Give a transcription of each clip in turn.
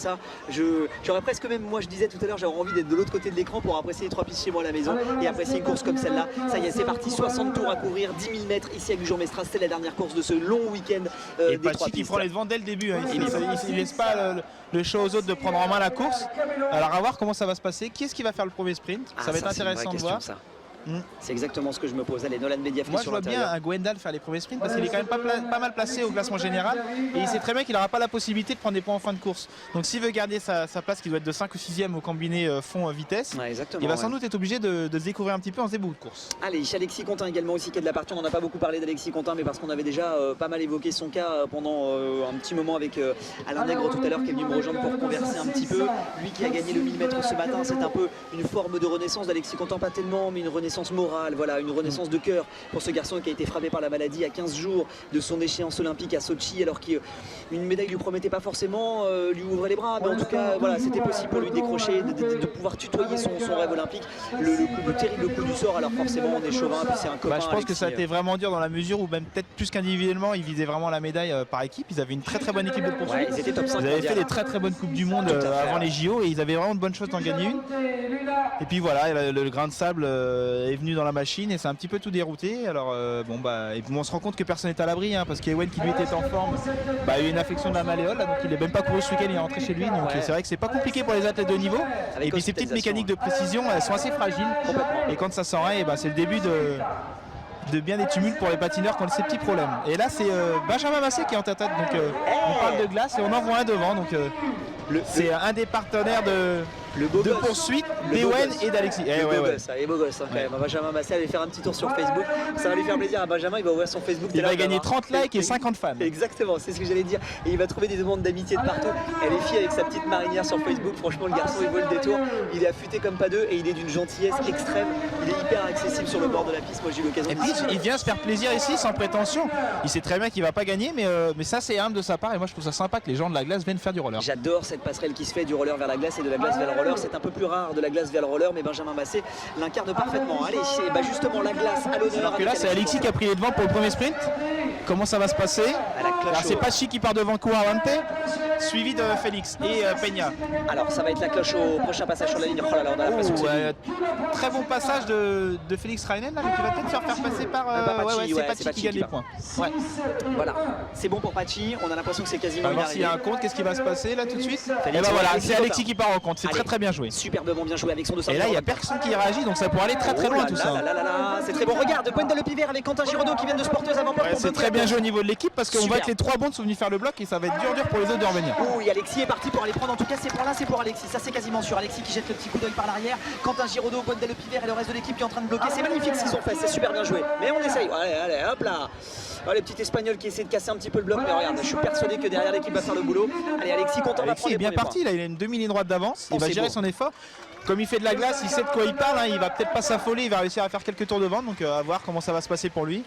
ça. J'aurais presque même, moi je disais tout à l'heure, j'aurais envie d'être de l'autre côté de l'écran pour apprécier les 3 pistes chez moi à la maison et apprécier une course comme celle-là. Ça y est, c'est parti, 60 tours à courir, 10 000 mètres ici à Gujan-Mestras. C'était la dernière course de ce long week-end et des 3 Pachi pistes. qui prend les devants dès le début, hein. Il ne laisse pas le choix aux autres de prendre en main la course. Alors à voir comment ça va se passer. Qui est-ce qui va faire le premier sprint? Ça va être intéressant de voir. C'est exactement ce que je me pose. Allez, Nolan Mediafri moi je sur vois l'intérieur. bien un Gwendal faire les premiers sprints parce qu'il est quand même pas mal placé au classement général et il sait très bien qu'il n'aura pas la possibilité de prendre des points en fin de course. Donc s'il veut garder sa place qui doit être de 5 ou 6e au combiné fond vitesse, il va sans doute être obligé de se découvrir un petit peu en début de course. Allez, Alexis Contin également aussi qui est de la partie. On n'en a pas beaucoup parlé d'Alexis Contin, mais parce qu'on avait déjà pas mal évoqué son cas pendant un petit moment avec Alain Nègre tout à l'heure qui est venu me rejoindre pour converser un petit peu. Lui qui a gagné le 1000 mètres ce matin, c'est un peu une forme de renaissance d'Alexis Contin, pas tellement, mais une renaissance morale. Voilà, une renaissance de cœur pour ce garçon qui a été frappé par la maladie à 15 jours de son échéance olympique à Sochi, alors qu'une médaille lui promettait pas forcément lui ouvrait les bras, mais en tout cas voilà, c'était possible pour lui de décrocher, de pouvoir tutoyer son rêve olympique. Le terrible coup du sort, alors forcément on est chauvin, puis c'est un copain. Je pense que ça a été vraiment dur dans la mesure où même peut-être plus qu'individuellement ils visaient vraiment la médaille par équipe. Ils avaient une très bonne équipe de poursuite. Ils étaient top 5 ils avaient fait des très bonnes coupes du monde avant les JO et ils avaient vraiment de bonnes choses d'en gagner une. Et puis voilà, le grain de sable est venu dans la machine et c'est un petit peu tout dérouté. Alors et puis on se rend compte que personne n'est à l'abri, hein, parce qu'Ewen qui lui était en forme a eu une affection de la malléole, donc il n'est même pas couru ce week-end, il est rentré chez lui, donc c'est vrai que c'est pas compliqué pour les athlètes de haut niveau. Et puis ces petites mécaniques de précision, elles sont assez fragiles et quand ça s'enraye, c'est le début de bien des tumultes pour les patineurs qui ont ces petits problèmes. Et là c'est Benjamin Massé qui est en tête, donc on parle de glace et on en voit un devant, donc c'est un des partenaires de poursuite d'Ewen et d'Alexis. Il est beau gosse, quand même. Benjamin Massé allait faire un petit tour sur Facebook. Ça va lui faire plaisir à Benjamin, il va ouvrir son Facebook. Il va gagner 30 likes et 50 fans. Exactement, c'est ce que j'allais dire. Et il va trouver des demandes d'amitié de partout. Elle est fille avec sa petite marinière sur Facebook. Franchement, le garçon, il vaut le détour. Il est affûté comme pas deux et il est d'une gentillesse extrême. Il est hyper accessible sur le bord de la piste. Moi, j'ai eu l'occasion de puis il vient se faire plaisir ici sans prétention. Il sait très bien qu'il va pas gagner, mais ça, c'est humble de sa part. Et moi, je trouve ça sympa que les gens de la glace viennent faire du roller. J'adore cette passerelle qui se fait du roller vers la glace et de la glace vers le roller. C'est un peu plus rare de la glace vers le roller, mais Benjamin Massé l'incarne parfaitement. Allez, c'est justement la glace à l'honneur. Alors que là, c'est Alexis qui a pris les devants pour le premier sprint. Comment ça va se passer? Alors c'est Pachi qui part devant Kouarante, suivi de Félix et Peña. Alors ça va être la cloche au prochain passage sur la ligne. Oh là là, on a l'impression que c'est très bon passage de Félix Reinen là, qui va peut-être se faire passer par c'est Pachi qui gagne les points. Voilà, c'est bon pour Pachi, on a l'impression que c'est quasiment une arrivée. S'il y a un compte, qu'est-ce qui va se passer là tout de suite? Et voilà, c'est Alexis qui part en compte, c'est très bien joué. Superbement bien joué avec son 200. Et là il n'y a personne qui réagit, donc ça pourrait aller très loin tout ça. C'est très bon, regarde, Gwendal Le Pivert avec Quentin Giraudot qui viennent de se porter aux avant-postes. C'est très bien joué au niveau de l'équipe parce qu'on voit que les 3 bonds sont venus faire le bloc et ça va être dur pour les autres de revenir. Oui, Alexis est parti pour aller prendre, en tout cas c'est pour là, c'est pour Alexis, ça c'est quasiment sûr. Alexis qui jette le petit coup d'œil par l'arrière, Quentin Giraudot, Gwendal Le Pivert et le reste de l'équipe qui est en train de bloquer. C'est magnifique ce qu'ils ont fait, c'est super bien joué. Mais on essaye, allez, hop là. Oh, les petits Espagnols qui essaient de casser un petit peu le bloc, mais regarde, je suis persuadé que derrière l'équipe va faire le boulot. Allez, Alexis, content. Alexis est bien parti, là, il a une demi-ligne droite d'avance, il va gérer son effort. Comme il fait de la glace, il sait de quoi il parle, il va peut-être pas s'affoler, il va réussir à faire quelques tours de vente, donc à voir comment ça va se passer pour lui.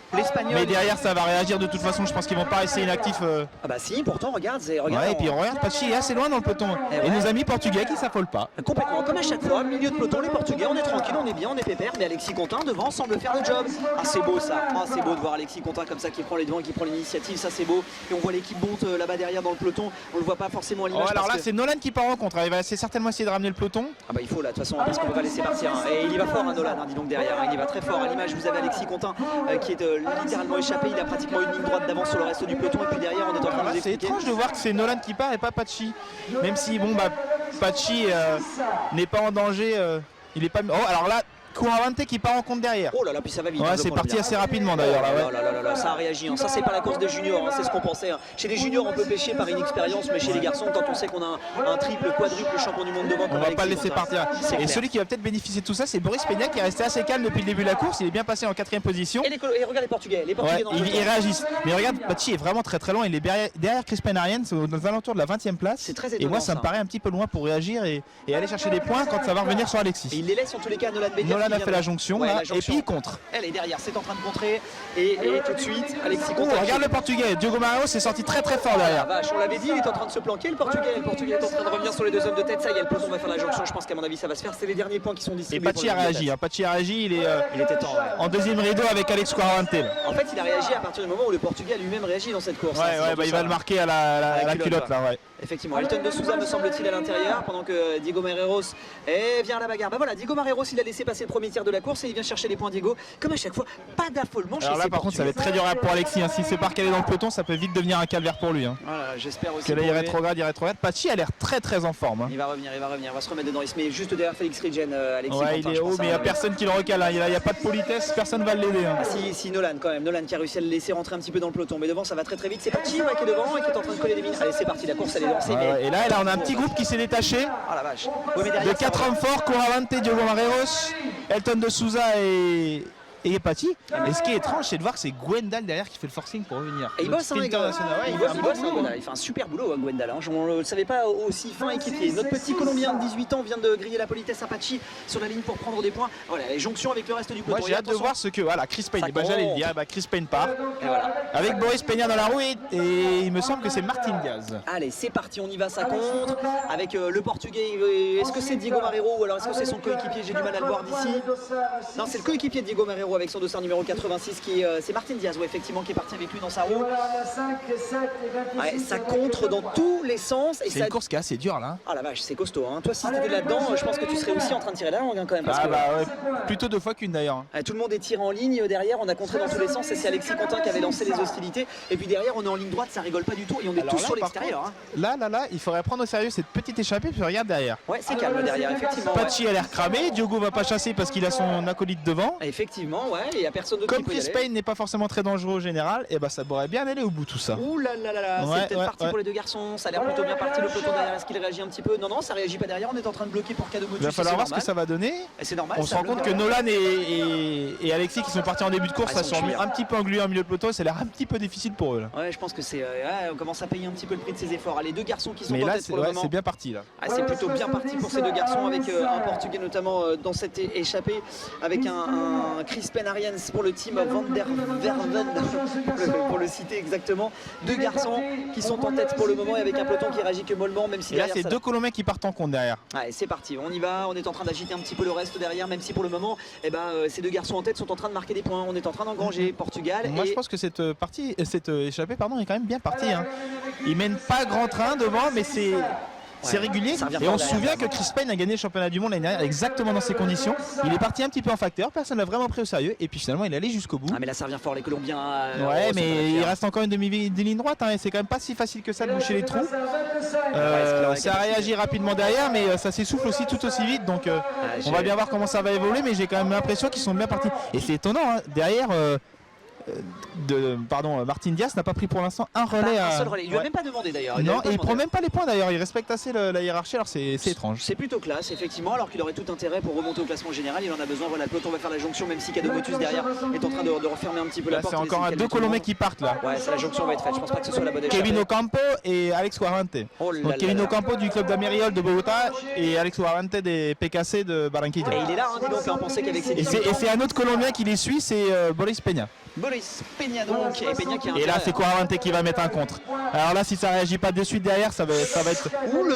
Mais derrière ça va réagir de toute façon, je pense qu'ils vont pas rester inactifs. Ah bah si, pourtant regarde, et puis regarde, Pachi est assez loin dans le peloton. Et nos amis portugais qui s'affolent pas. Complètement, comme à chaque fois, milieu de peloton, les portugais, on est tranquille, on est bien, on est pépère, mais Alexis Contin devant semble faire le job. Ah c'est beau ça, c'est beau de voir Alexis Contin comme ça qui prend les devants, qui prend l'initiative, ça c'est beau. Et on voit l'équipe monte là-bas derrière dans le peloton, on le voit pas forcément à l'image. Alors là c'est Nolan qui part en contre, il va certainement essayer de ramener le peloton. Ah bah il faut là de toute façon, parce qu'on peut pas laisser partir. Et il y va fort Nolan, dis donc derrière, il y va très fort. À l'image vous avez Alexis Contin qui est littéralement échappé, il a pratiquement une ligne droite d'avance sur le reste du peloton. Et puis derrière on est en train de c'est étrange de voir que c'est Nolan qui part et pas Pachi. Même si Pachi n'est pas en danger, il est pas. Oh alors là Kouarante qui part en compte derrière. Oh là là, puis ça va vite. Ouais, c'est parti assez rapidement d'ailleurs. Ça a réagi. Ça, c'est pas la course des juniors, c'est ce qu'on pensait. Chez les juniors, on peut pêcher par inexpérience, mais chez les garçons, quand on sait qu'on a un triple, quadruple champion du monde devant, on va pas le laisser partir. Et celui qui va peut-être bénéficier de tout ça, c'est Boris Peña qui est resté assez calme depuis le début de la course. Il est bien passé en 4ème position. Et regarde les Portugais. Ils réagissent. Mais regarde, Pachi est vraiment très loin. Il est derrière Crispin Ariens, aux alentours de la 20ème place. C'est très étonnant. Et moi, ça me paraît un petit peu loin pour réagir et aller chercher des points quand ça va revenir sur Alexis. Et il les laisse en tous les cas à Nolan Nolan a fait la jonction, ouais, là, la jonction. et puis il contre. Elle est derrière, c'est en train de contrer et tout de suite Alexis Contin. Regarde le Portugais, Diogo Marinho s'est sorti très très fort La derrière. vache, on l'avait dit, il est en train de se planquer le Portugais. Le Portugais est en train de revenir sur les deux hommes de tête. Ça y est, le peloton va faire la jonction. Je pense qu'à mon avis ça va se faire. C'est les derniers points qui sont Et distribués. Pachi a réagi, Pachi a réagi, il est Il était temps. Ouais. en deuxième rideau avec Alex Quarante. En fait, il a réagi à partir du moment où le Portugais a lui-même réagi dans cette course. Ouais, il va le marquer à la culotte là, ouais. Effectivement, Elton de Souza me semble-t-il à l'intérieur pendant que Diego Marreiros vient à la bagarre. Bah voilà, Diego Marreiros il a laissé passer le premier tiers de la course et il vient chercher les points Diego. Comme à chaque fois, pas d'affolement chez Alors là ces par contre ça va être très dur pour Alexis, hein. S'il se part caler dans le peloton ça peut vite devenir un calvaire pour lui. Hein. Voilà, j'espère aussi. Que là il rétrograde. Pachi a l'air très en forme. Hein. Il va revenir, il va se remettre dedans. Il se met juste derrière Félix Rigen, Alexis. Ouais, Contin, il est haut mais il n'y a personne qui le recale, hein. Il n'y a pas de politesse, personne ne va l'aider. Hein. Ah, si Nolan quand même, Nolan qui a réussi à le laisser rentrer un petit peu dans le peloton. Mais devant ça va très vite. C'est Pachi qui est devant et qui est en train de coller des mines. Allez c'est parti, la course elle est lancée. Ouais, et là on a un petit groupe qui s'est détaché. Ah la vache. Ouais, mais derrière, De 4 hommes forts, Quarante, Diogo Marreiros, Elton de Souza et Pachi. Et ce qui est étrange, c'est de voir que c'est Gwendal derrière qui fait le forcing pour revenir. Et il bosse, hein, les gars. Il fait un super boulot, Gwendal. Hein. On ne le savait pas aussi fin équipier. Notre petit Colombien de 18 ans vient de griller la politesse à Pachi sur la ligne pour prendre des points. Voilà, les jonctions avec le reste du peloton. Moi j'ai hâte de voir ce que. Voilà, Chris Payne. J'allais le dire, Chris Payne part. Et voilà. Avec Boris Peña dans la roue et il me semble que c'est Martin Diaz. Allez, c'est parti, on y va, ça contre. Avec le Portugais, est-ce que c'est Diego Marreiro ou alors est-ce que c'est son coéquipier? J'ai du mal à le voir d'ici. Non, c'est le coéquipier de Diego Marreiro avec son dossard numéro 86 c'est Martin Diaz, ouais, effectivement, qui est parti avec lui dans sa roue. Ouais, ça contre dans tous les sens. C'est une course qui est assez dure là. Ah la vache, c'est costaud. Hein. Toi, si tu étais là-dedans, je pense que tu serais aussi en train de tirer la langue hein, quand même. Parce que, ouais, plutôt 2 fois qu'une d'ailleurs. Tout le monde est tiré en ligne derrière, on a contré dans tous les sens et c'est Alexis Contin qui avait lancé les hostilités. Et puis derrière, on est en ligne droite, ça rigole pas du tout et on est tous sur l'extérieur. Hein. Là, il faudrait prendre au sérieux cette petite échappée, puis regarde derrière. Ouais, c'est calme derrière, effectivement. Pachi a l'air cramé, Diogo va pas chasser parce qu'il a son acolyte devant. Effectivement, ouais, il y a personne d'autre qui peut y aller. Comme Chris Payne n'est pas forcément très dangereux au général, et bah ça pourrait bien aller au bout tout ça. Ouh là là là là, c'est peut-être parti pour les deux garçons, ça a l'air plutôt bien parti, le peloton derrière, est-ce qu'il réagit un petit peu? Non, ça réagit pas derrière, on est en train de bloquer pour Cadeau Motus. Il va falloir voir ce que ça va donner. C'est normal. On se rend compte que Nolan et Alexis qui sont partis en début de course, ça sont un petit peu englués en milieu de peloton, ça a l'air un petit peu difficile pour eux là. Ouais, je pense que c'est on commence à payer un petit peu le prix de ses efforts. Les deux garçons qui sont en tête pour le moment. C'est bien parti là. C'est plutôt bien parti pour ces deux garçons avec un Portugais notamment dans cette échappée avec un Chris Penariens pour le team Van der Verven pour le citer exactement. Deux garçons qui sont en tête pour le moment et avec un peloton qui réagit que mollement même si et là c'est deux Colombiens qui partent en compte derrière. Ouais, c'est parti, on y va, on est en train d'agiter un petit peu le reste derrière même si pour le moment ces deux garçons en tête sont en train de marquer des points. On est en train d'engranger Portugal. Moi je pense que cette échappée est quand même bien partie. Hein. Ils mènent pas grand train devant mais c'est régulier et on se souvient que Chris Payne a gagné le championnat du monde l'année dernière exactement dans ces conditions. Il est parti un petit peu en facteur, personne l'a vraiment pris au sérieux et puis finalement il est allé jusqu'au bout. Ah mais là ça revient fort les Colombiens. Ouais mais il reste encore une demi-ligne droite hein, et c'est quand même pas si facile que ça de boucher les trous. Ça réagit rapidement derrière mais ça s'essouffle aussi tout aussi vite donc on va bien voir comment ça va évoluer mais j'ai quand même l'impression qu'ils sont bien partis. Et c'est étonnant hein, derrière Martin Diaz n'a pas pris pour l'instant un relais. Un seul relais. Il lui a même pas demandé d'ailleurs. Non, et il prend même pas les points d'ailleurs. Il respecte assez la hiérarchie. Alors c'est étrange. C'est plutôt classe, effectivement. Alors qu'il aurait tout intérêt pour remonter au classement général. Il en a besoin. Voilà, le peloton va faire la jonction, même si Cadeau Motus derrière est en train de refermer un petit peu la porte. C'est encore deux Colombiens qui partent là. Ouais, la jonction va être faite. Je pense pas que ce soit la bonne échappée. Kevin Ocampo et Alex Quarante. Donc Kevin Ocampo du club d'Amériol de Bogota et Alex Quarante des PKC de Barranquilla. Et il est là, hein, dis donc. On pensait qu'avec ses. Et c'est un autre Colombien qui les suit, c'est Boris Peña. Boris Peña donc et là c'est Quarante qui va mettre un contre. Alors là si ça réagit pas de suite derrière ça va être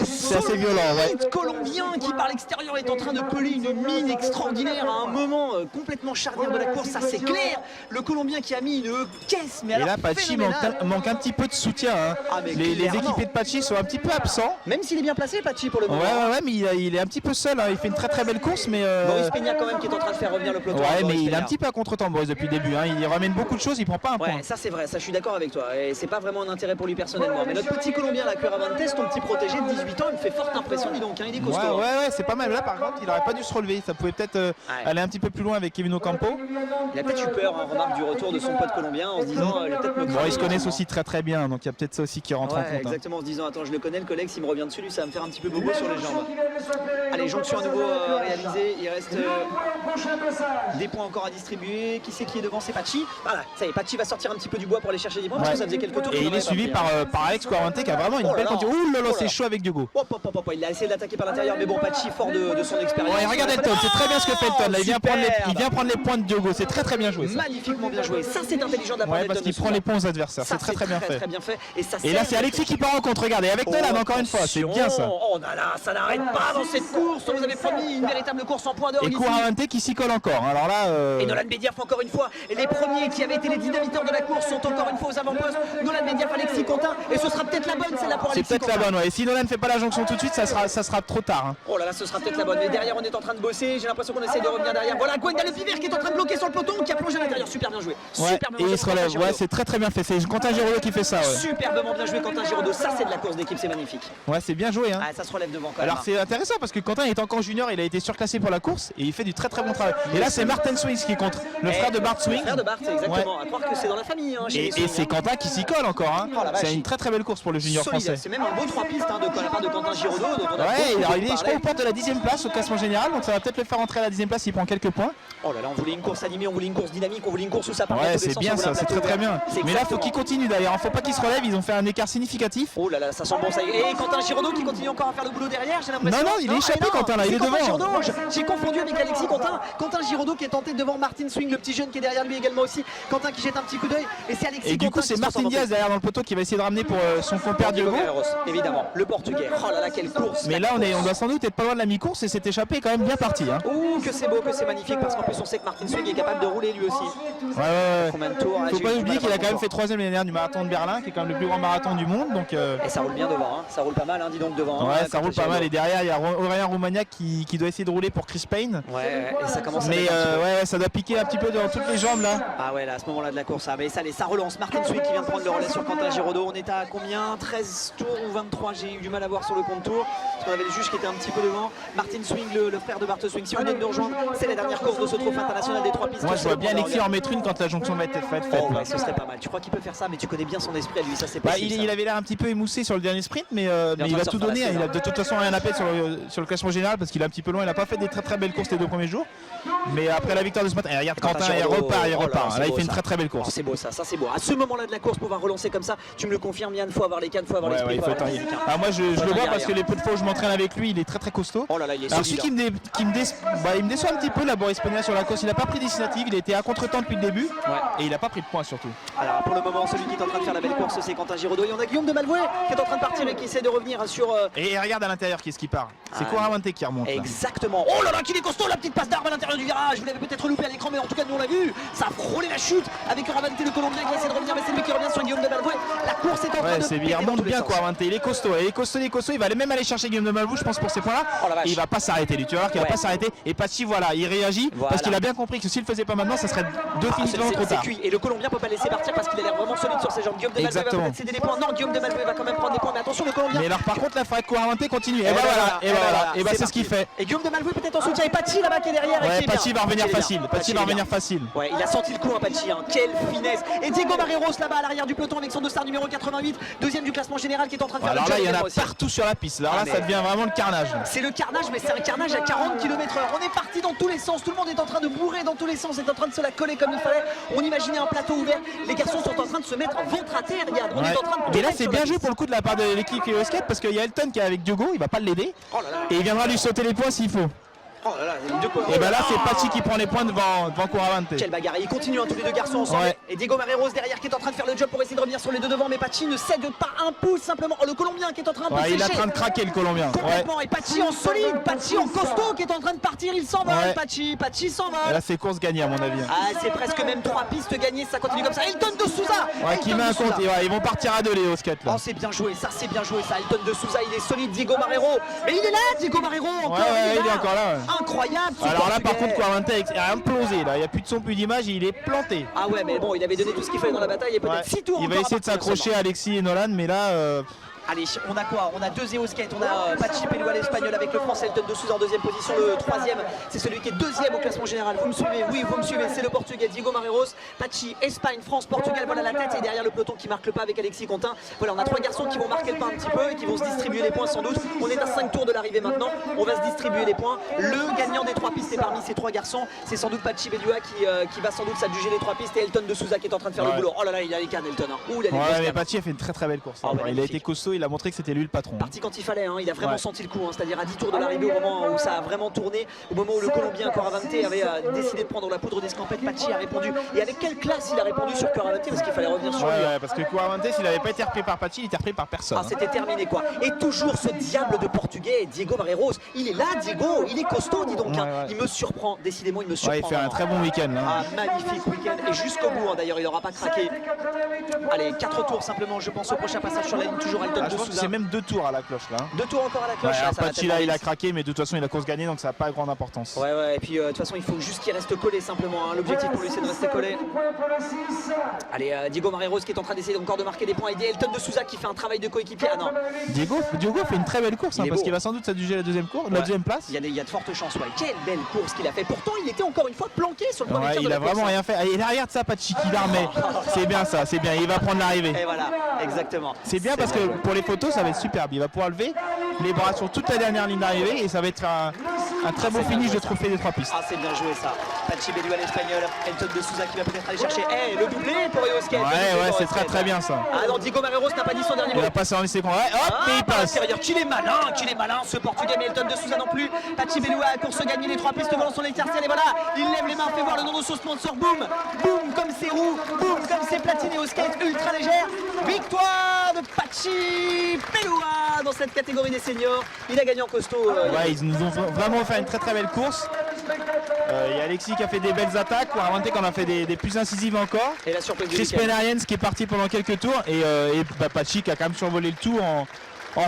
c'est assez violent. Le Colombien qui par l'extérieur est en train de peler une mine extraordinaire à un moment complètement charnière de la course, ça c'est clair. Le Colombien qui a mis une caisse mais alors. Et là Pachi manque un petit peu de soutien. Hein. Les équipiers de Pachi sont un petit peu absents. Même s'il est bien placé Pachi pour le moment. Ouais mais il est un petit peu seul. Hein. Il fait une très belle course mais. Boris Peña quand même qui est en train de faire revenir le peloton. Ouais mais il est un petit peu à contre-temps Boris depuis le début. Hein. Il ramène beaucoup de choses, il prend pas un point. Ouais, ça c'est vrai, ça je suis d'accord avec toi. Et c'est pas vraiment un intérêt pour lui personnellement. Mais notre petit Colombien, la Cueravantes, ton petit protégé de 18 ans, il me fait forte impression, dis donc, hein, il est costaud. Ouais, c'est pas mal. Là par contre, il aurait pas dû se relever. Ça pouvait peut-être aller un petit peu plus loin avec Kevin Ocampo. Il a peut-être eu peur, hein, remarque du retour de son pote colombien en se disant, il a peut-être me cramer. Ils se connaissent aussi très bien, donc il y a peut-être ça aussi qui rentre en compte. Exactement, en se disant, attends, je le connais, le collègue, s'il me revient dessus, lui, ça va me faire un petit peu bobo sur les jambes. Allez, jonction à nouveau réalisée. Il reste des points encore à distribuer. Qui c'est qui est devant? C'est Pachi. Voilà, ça y est, Pachi va sortir un petit peu du bois pour aller chercher des points parce que ça faisait quelques tours. Et il est suivi par Alex Quarante qui a vraiment une belle continuité. Ouh là là, c'est chaud avec Diogo. Il a essayé d'attaquer par l'intérieur, mais bon, Pachi fort de son expérience. Ouais, regarde Elton, c'est très bien ce que fait Elton. Là, il vient prendre les points de Diogo, c'est très bien joué. Ça. Magnifiquement bien joué. Ça, c'est intelligent de la part d'Elton. Parce qu'il prend les points aux adversaires, c'est très bien fait. Et là, c'est Alexis qui part en contre, regardez, avec Nolan encore une fois, c'est bien ça. Oh là là, ça n'arrête pas dans cette course. On vous avait promis une véritable course en point d'or. Et Quarante qui s'y colle encore. Alors là. Et Nolan Bediaf encore une fois. Et les premiers qui avaient été les dynamiteurs de la course sont encore une fois aux avant-postes. Nolan Bediaf, Alexis Contain. Et ce sera peut-être la bonne, celle-là pour Alexis Contain. C'est peut-être la bonne, ouais. Et si Nolan ne fait pas la jonction tout de suite, ça sera trop tard. Hein. Oh là là, ce sera peut-être la bonne. Mais derrière, on est en train de bosser. J'ai l'impression qu'on essaie de revenir derrière. Voilà, Gwenda Le Pivert qui est en train de bloquer sur le peloton, qui a plongé à l'intérieur. Super bien joué. Et il se relève. Ouais, c'est très bien fait. C'est Quentin Giraudot qui fait ça. Ouais. Superbement bien joué, Quentin Giraudot. Ça, c'est de la course d'équipe, c'est magnifique. Ouais, c'est bien joué. Hein. Ah, ça se relève devant quand même. Alors, c'est intéressant parce que Quentin est encore junior. Il a été surclassé pour la course et il fait du très bon travail. Et là, c'est Martin Swings qui contre le frère de Bart Swings. Le frère de Bart, exactement. À croire que c'est dans la famille. Hein, et c'est Quentin qui s'y colle encore. Hein. Oh, c'est une très belle course pour le junior français. C'est même un beau 3 pistes hein, de la part de Quentin Giraudot. Ouais, alors il est, je crois, aux portes de la 10e place au classement général. Donc ça va peut-être le faire entrer à la 10e place s'il prend quelques points. Oh là là, on voulait une course animée, on voulait une course dynamique, on voulait une course où ça part. Ouais, c'est bien ça, c'est très bien. Mais là, faut qu'il continue d'ailleurs. Il faut pas qu'il se relève. Ils ont fait un écart significatif. Oh là là, ça sent bon ça. Et Quentin Giraudot qui continue encore à faire le boulot derrière, j'ai l'impression. Non, il est échappé Quentin là, il est devant. J'ai confondu avec Alexis Contain. Quentin Giraudot qui est tenté devant Martin Swing, le petit jeune qui est derrière lui également aussi. Quentin qui jette un petit coup d'œil. Et c'est Alexis Contain. Et du coup, c'est Martin Diaz derrière dans le poteau qui va essayer de ramener pour son compère Diogo. Évidemment, le portugais. Oh là là, quelle course. Mais là, on doit sans doute être pas loin de la mi-course et c'est échappé quand même bien parti. Hein. Ouh, que c'est beau, que c'est magnifique parce qu'en plus, on sait que Martin Swing est capable de rouler lui aussi. Ouais. Combien de tours? Faut pas oublier qu'il a quand même fait 3ème l'année dernière du marathon de Berlin, qui est quand même le plus grand marathon du monde. Donc, Et ça roule bien devant, hein. Ça roule pas mal, hein, dis donc devant. Ouais, hein, ça roule pas mal. Et derrière, il y a Aurélien Roumaniac qui doit essayer de rouler pour Chris Payne. Ouais, et ça commence à mais ça doit piquer un petit peu dans toutes les jambes là. Ah ouais, là, à ce moment-là de la course, mais ça relance. Martin Swing qui vient de prendre le relais sur Quentin Giraudot. On est à combien? 13 tours ou 23? J'ai eu du mal à voir sur le compte tour. Parce qu'on avait le juge qui était un petit peu devant. Martin Swing, le frère de Bart Swing. Si on vient de nous rejoindre, c'est la dernière course de ce trophée international des 3 pistes. Moi, je vois bien Alexis en mettre une quand la jonction va être faite. Oh, ouais, ce serait pas mal. Tu crois qu'il peut faire ça? Mais tu connais bien son esprit à lui, ça c'est pas il avait l'air un petit peu émoussé sur le dernier sprint, mais il va tout donner. Il a de toute façon rien à perdre sur le classement général parce qu'il est un petit peu loin. Il n'a pas fait des très belles courses les 2 premiers jours. Mais après la victoire de ce matin, regarde Quentin, il repart. Là, il fait une très belle course. C'est beau ça c'est beau. À ce moment-là de la course, pouvoir relancer comme ça, tu me le confirmes, Yann, faut avoir les cannes, faut avoir l'esprit. Moi, je le vois parce que les peu de fois où je m'entraîne avec lui, il est très costaud. Oh là là, il est alors celui qui me déçoit un petit peu, la Boris Peña sur la course, il n'a pas pris d'initiative, il était à contre-temps depuis le début et il n'a pas pris de points surtout. Alors pour le moment, celui qui est en train de faire la belle course, c'est Quentin Giraudot. Et on a Guillaume de Malvouet qui est en train de partir et qui essaie de revenir sur. Et regarde à l'intérieur qui est-ce qui part. C'est Quarante qui remonte. Exactement. Oh là là, qu'il est costaud, la petite passe d'arme à l'intérieur du virage. Vous l'avez peut-être loupé à l'écran, mais en tout cas, nous on l'a vu. Ça a frôlé la chute avec Quarante, le Colombien qui essaie de revenir, mais c'est lui qui revient sur Guillaume de Malvouet. La course est en train de. Il remonte bien Quarante. Il est costaud. Il va même aller chercher Guillaume de Malvouet, je pense, pour ces points-là. Et il va pas s'arrêter. Tu vas voir qu'il va pas s'arrêter. Et Pachi, il réagit parce qu'il a bien compris que s'il le faisait pas maintenant, ça serait définitivement trop tard. Et le Colombien peut pas laisser partir parce qu'il a l'air vraiment solide sur ses jambes. Guillaume de Malvouet va peut-être céder des points. Non, Guillaume de Malvouet va quand même prendre des points. Mais attention, le Colombien. Mais alors par contre, la Fred Quarante continue. Et c'est ce qu'il fait. Et Guillaume de Malvouet peut-être en soutien. Et Pachi là-bas qui est derrière. Pachi va revenir facile. Ouais, il a senti le coup, Pachi. Quelle finesse. Et Diego Barreros là-bas à l'arrière du peloton avec son dossard numéro 88, deuxième du classement général qui est en train de faire le job. Alors là, il y en a partout sur la piste. Alors là, ça devient vraiment le carnage. C'est le carnage, mais c'est un carnage à 40 km/h. On est parti dans tous les sens. Tout le monde est en train de bourrer dans tous les sens. Est en train de se la coller comme il fallait. On imaginait un plateau ouvert. Les garçons sont en train de se mettre ventre à terre. Regarde, on est en train de. Et là, c'est bien joué pour le coup de la part de l'équipe qui est au skate parce qu'il y a Elton qui est avec Diogo. Il va pas l'aider. Et il viendra lui sauter les points s'il faut. Oh là là, et ben là c'est Pachi qui prend les points devant Quarante. Quelle bagarre, ils continuent tous les deux garçons ensemble. Et Diego Barreros derrière qui est en train de faire le job pour essayer de revenir sur les deux devant, mais Pachi ne cède pas un pouce simplement. Oh, le Colombien qui est en train de sécher. Il est en train de craquer le Colombien. Complètement. Et Pachi en solide, Pachi en costaud qui est en train de partir, il s'envole. Pachi s'envole. Là c'est course gagnée à mon avis. C'est presque même 3 pistes gagnées, ça continue comme ça. Elton de Souza. Qui met un compte, ils vont partir à 2 les au skate là. Oh c'est bien joué ça. Elton de Souza, il est solide. Diego Barreros. Et il est là, Diego Barreros encore. Il est encore là. Incroyable. Alors là par contre Quarante a implosé là, il n'y a plus de son, plus d'image, il est planté. Ah ouais mais bon il avait donné tout ce qu'il fallait dans la bataille et peut-être 6 tours. Il va essayer de s'accrocher à Alexis et Nolan mais là Allez, on a quoi? On a 2 Zéo Skate, on a Patxi Pelua l'espagnol avec le français Elton de Souza en deuxième position. Le troisième, c'est celui qui est deuxième au classement général. Vous me suivez? Oui, vous me suivez. C'est le portugais Diego Marreiros. Patxi, Espagne, France, Portugal, voilà la tête. Et derrière le peloton qui marque le pas avec Alexis Contin. Voilà, on a 3 garçons qui vont marquer le pas un petit peu et qui vont se distribuer les points sans doute. On est à 5 tours de l'arrivée maintenant. On va se distribuer les points. Le gagnant des 3 pistes et parmi ces 3 garçons, c'est sans doute Patxi Pelua qui va sans doute s'adjuger les 3 pistes et Elton de Souza qui est en train de faire le boulot. Oh là là, il a les cannes Elton. Hein. Ouh, il a les mais Patxi a fait une très belle course. Il a été costaud, il a montré que c'était lui le patron. Parti quand il fallait, hein. Il a vraiment senti le coup, hein. C'est-à-dire à 10 tours de l'arrivée, au moment où ça a vraiment tourné, au moment où le Colombien Coravante avait décidé de prendre la poudre d'escampette, Patxi a répondu. Et avec quelle classe il a répondu sur Coravante, parce qu'il fallait revenir sur lui. Parce que Coravante, s'il n'avait pas été repris par Patxi, il était repris par personne. Ah, c'était terminé quoi. Et toujours ce diable de portugais, Diego Marreiros. Il est là, Diego, il est costaud, dis donc. Hein. Il me surprend, décidément, il me surprend. Il fait un très bon week-end. Ah, magnifique week-end. Et jusqu'au bout, hein, d'ailleurs, il n'aura pas craqué. Allez, 4 tours simplement, je pense, au prochain passage sur la ligne, toujours Elton de Souza. C'est même 2 tours à la cloche là. 2 tours encore à la cloche. Patxi là, il a craqué, mais de toute façon, il a course gagnée, donc ça n'a pas grande importance. Ouais, et puis de toute façon, il faut juste qu'il reste collé simplement. Hein. L'objectif pour lui, c'est de rester collé. Allez, Diego Marreiros qui est en train d'essayer encore de marquer des points. Et Elton de Souza qui fait un travail de coéquipier. Ah non. Diego fait une très belle course, parce qu'il va sans doute s'adjuger la deuxième place. Il y a de fortes chances. Ouais. Quelle belle course qu'il a fait. Pourtant, il était encore une fois planqué sur le premier tir de la course. Il a vraiment rien fait. Et derrière de ça, Patxi qui la remet. C'est bien ça, c'est bien. Il va prendre l'arrivée. Et voilà, exactement. C'est bien parce que pour les photos, ça va être superbe. Il va pouvoir lever les bras sur toute la dernière ligne d'arrivée et ça va être un très beau finish de trophée des 3 pistes. Ah, c'est bien joué ça. Patxi Pelua l'espagnol, Elton de Souza qui va peut-être aller chercher le doublé pour Zéo Skate. Ouais, c'est très bien ça. Ah non, Diego Marreiros n'a pas dit son dernier mot. Il va passer en essai. Et il passe. Qu'il est malin ce portugais, mais Elton de Souza non plus. Patxi Pelua à course gagnée, les 3 pistes devant son étincelle et voilà, il lève les mains, fait voir le nom de son sponsor, boum, comme c'est roux, boum comme c'est platiné au skate ultra légère. Victoire de Patxi Pelua dans cette catégorie des seniors. Il a gagné en costaud. Ils nous ont vraiment fait une très belle course. Il y a Alexis qui a fait des belles attaques, Coravante qui en a fait des plus incisives encore. Et la surprise Chris Penariens qui est parti pendant quelques tours et Patxi qui a quand même survolé le tout en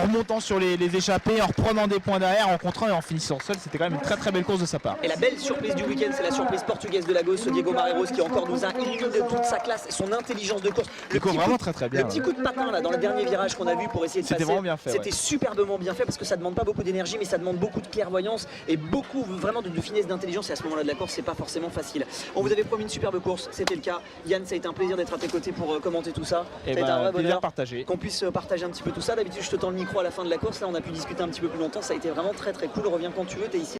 remontant sur les échappées, en reprenant des points derrière, en contrant et en finissant seul. C'était quand même une très belle course de sa part. Et la belle surprise du week-end, c'est la surprise portugaise de Lagos, Diego Marreiros qui encore nous a illuminé de toute sa classe et son intelligence de course. Le cours vraiment très bien. Le petit coup de patin là dans le dernier virage qu'on a vu pour essayer de passer. C'était vraiment bien fait. C'était superbement bien fait parce que ça demande pas beaucoup d'énergie, mais ça demande beaucoup de clairvoyance et beaucoup vraiment de finesse d'intelligence. Et à ce moment-là de la course, c'est pas forcément facile. On vous avait promis une superbe course, c'était le cas. Yann, ça a été un plaisir d'être à tes côtés pour commenter tout ça. Ça a été un vrai bonheur qu'on puisse partager un petit peu tout ça. D'habitude, je te tends le micro à la fin de la course. Là, on a pu discuter un petit peu plus longtemps. Ça a été vraiment très cool. Reviens quand tu veux. T'es ici.